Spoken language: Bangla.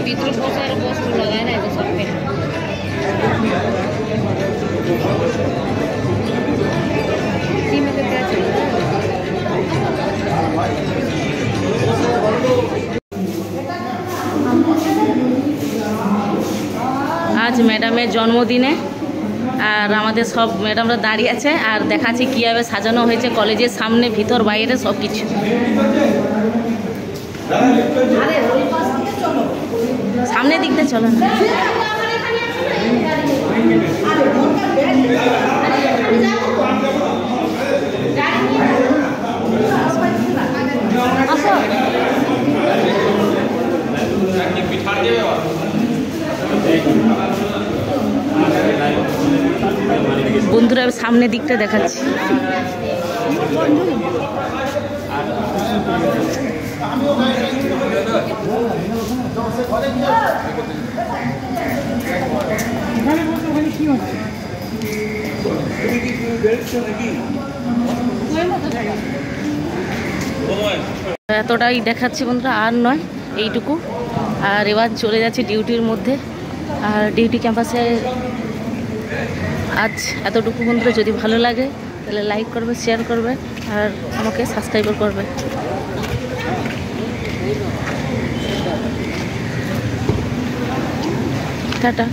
ভিতরে বসে আর বস্তু লাগায় না, এটা সব আজ ম্যাডামের জন্মদিনে আর আমাদের সব ম্যাডামরা দাঁড়িয়ে আছে আর দেখাচ্ছি কীভাবে সাজানো হয়েছে কলেজের সামনে, ভিতর বাইরে সব কিছু। সামনের দিকটা চলো না। বন্ধুরা সামনের দিকটা দেখাচ্ছি। এতটাই দেখাচ্ছি বন্ধুরা, আর নয় এইটুকু। আর এবার চলে যাচ্ছি ডিউটির মধ্যে। আর ডিউটি ক্যাম্পাসে আজ এতটুকু বন্ধুরা। যদি ভালো লাগে তাহলে লাইক করবে, শেয়ার করবে আর আমাকে সাবস্ক্রাইব করবে। টাটা।